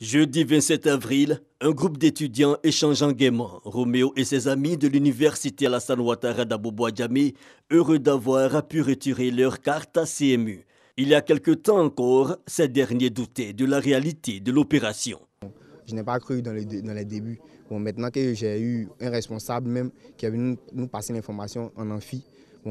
Jeudi 27 avril, un groupe d'étudiants échangeant gaiement, Roméo et ses amis de l'université Alassane Ouattara d'Abou-Bois-Djamé, heureux d'avoir pu retirer leur carte à CMU. Il y a quelque temps encore, ces derniers doutaient de la réalité de l'opération. Je n'ai pas cru dans les débuts. Bon, maintenant que j'ai eu un responsable même qui est venu nous passer l'information en amphi,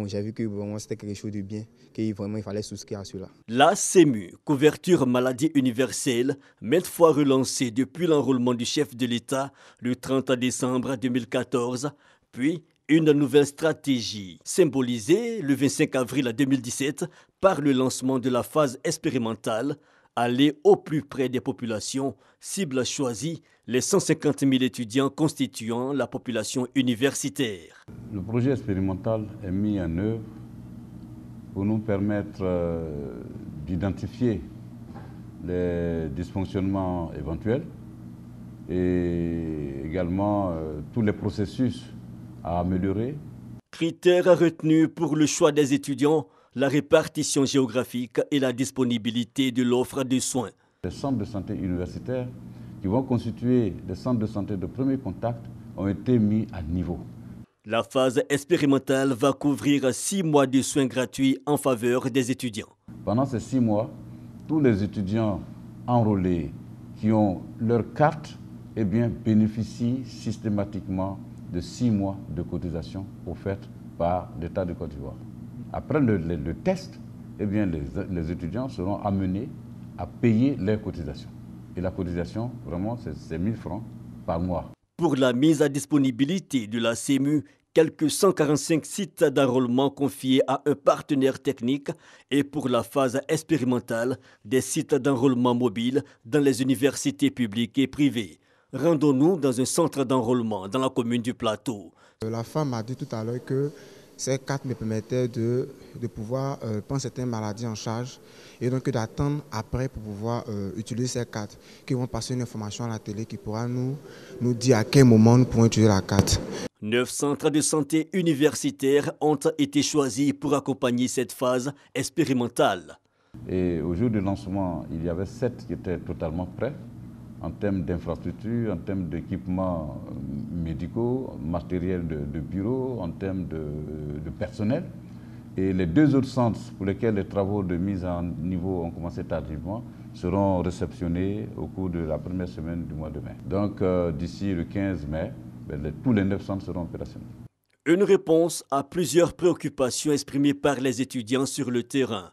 j'ai vu que vraiment c'était quelque chose de bien, qu'il fallait souscrire à cela. La CMU, couverture maladie universelle, maintes fois relancée depuis l'enrôlement du chef de l'État le 30 décembre 2014, puis une nouvelle stratégie, symbolisée le 25 avril 2017 par le lancement de la phase expérimentale, aller au plus près des populations, cible choisie, les 150 000 étudiants constituant la population universitaire. Le projet expérimental est mis en œuvre pour nous permettre d'identifier les dysfonctionnements éventuels et également tous les processus à améliorer. Critères retenus pour le choix des étudiants, la répartition géographique et la disponibilité de l'offre de soins. Les centres de santé universitaires qui vont constituer des centres de santé de premier contact ont été mis à niveau. La phase expérimentale va couvrir 6 mois de soins gratuits en faveur des étudiants. Pendant ces 6 mois, tous les étudiants enrôlés qui ont leur carte bénéficient systématiquement de 6 mois de cotisation offerte par l'État de Côte d'Ivoire. Après le test, les étudiants seront amenés à payer leurs cotisations. Et la cotisation, vraiment, c'est 1 000 francs par mois. Pour la mise à disponibilité de la CMU, quelques 145 sites d'enrôlement confiés à un partenaire technique et pour la phase expérimentale, des sites d'enrôlement mobile dans les universités publiques et privées. Rendons-nous dans un centre d'enrôlement dans la commune du Plateau. La femme m'a dit tout à l'heure que ces cartes me permettaient de pouvoir prendre certaines maladies en charge et donc d'attendre après pour pouvoir utiliser ces cartes, qui vont passer une information à la télé qui pourra nous dire à quel moment nous pourrons utiliser la carte. 9 centres de santé universitaires ont été choisis pour accompagner cette phase expérimentale. Et au jour du lancement, il y avait 7 qui étaient totalement prêts en termes d'infrastructures, en termes d'équipements médicaux, matériel de bureau, en termes de personnel. Et les 2 autres centres pour lesquels les travaux de mise en niveau ont commencé tardivement seront réceptionnés au cours de la première semaine du mois de mai. Donc d'ici le 15 mai, tous les 9 centres seront opérationnels. Une réponse à plusieurs préoccupations exprimées par les étudiants sur le terrain.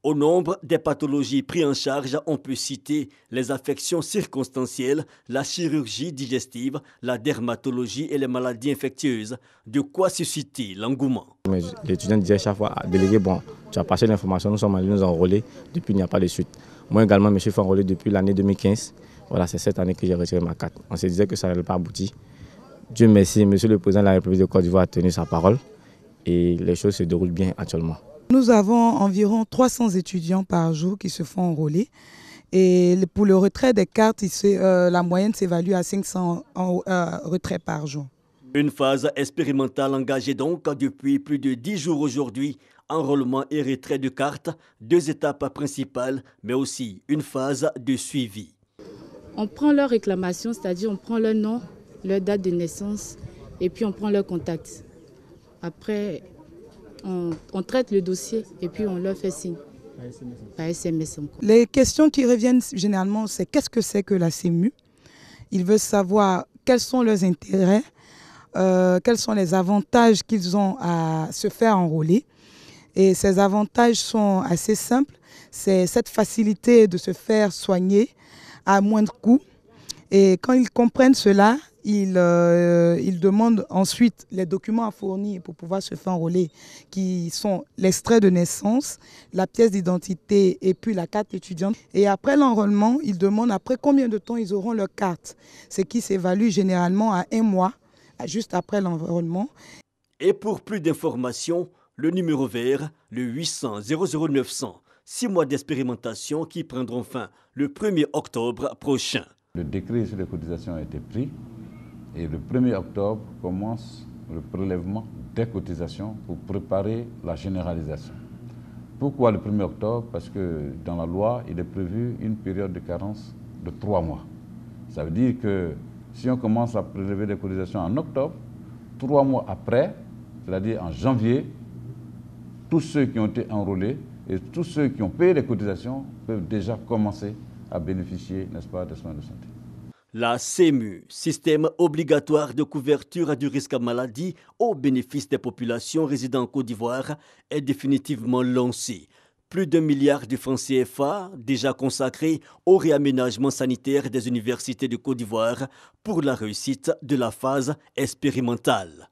Au nombre des pathologies prises en charge, on peut citer les affections circonstancielles, la chirurgie digestive, la dermatologie et les maladies infectieuses. De quoi susciter l'engouement. L'étudiant disait chaque fois, délégué, bon, tu as passé l'information, nous sommes allés nous enrôler, depuis il n'y a pas de suite. Moi également, je me suis fait enrôler depuis l'année 2015. Voilà, c'est cette année que j'ai retiré ma carte. On se disait que ça n'allait pas aboutir. Dieu merci, Monsieur le Président de la République de Côte d'Ivoire a tenu sa parole et les choses se déroulent bien actuellement. Nous avons environ 300 étudiants par jour qui se font enrôler. Et pour le retrait des cartes, la moyenne s'évalue à 500 retraits par jour. Une phase expérimentale engagée donc depuis plus de 10 jours aujourd'hui. Enrôlement et retrait de cartes, 2 étapes principales, mais aussi une phase de suivi. On prend leur réclamation, c'est-à-dire on prend leur nom, leur date de naissance et puis on prend leur contact. Après, on traite le dossier et puis on leur fait signe par SMS. Les questions qui reviennent généralement, c'est qu'est-ce que c'est que la CMU? Ils veulent savoir quels sont leurs intérêts, quels sont les avantages qu'ils ont à se faire enrôler. Et ces avantages sont assez simples. C'est cette facilité de se faire soigner à moindre coût. Et quand ils comprennent cela, ils demandent ensuite les documents à fournir pour pouvoir se faire enrôler, qui sont l'extrait de naissance, la pièce d'identité et puis la carte étudiante. Et après l'enrôlement, ils demandent après combien de temps ils auront leur carte, ce qui s'évalue généralement à 1 mois, juste après l'enrôlement. Et pour plus d'informations, le numéro vert, le 800 00 900, 6 mois d'expérimentation qui prendront fin le 1er octobre prochain. Le décret sur les cotisations a été pris et le 1er octobre commence le prélèvement des cotisations pour préparer la généralisation. Pourquoi le 1er octobre? Parce que dans la loi, il est prévu une période de carence de 3 mois. Ça veut dire que si on commence à prélever des cotisations en octobre, 3 mois après, c'est-à-dire en janvier, tous ceux qui ont été enrôlés et tous ceux qui ont payé les cotisations peuvent déjà commencer à bénéficier, n'est-ce pas, des soins de santé. La CMU, système obligatoire de couverture du risque maladie au bénéfice des populations résidant en Côte d'Ivoire, est définitivement lancée. Plus d'1 milliard de francs CFA déjà consacrés au réaménagement sanitaire des universités de Côte d'Ivoire pour la réussite de la phase expérimentale.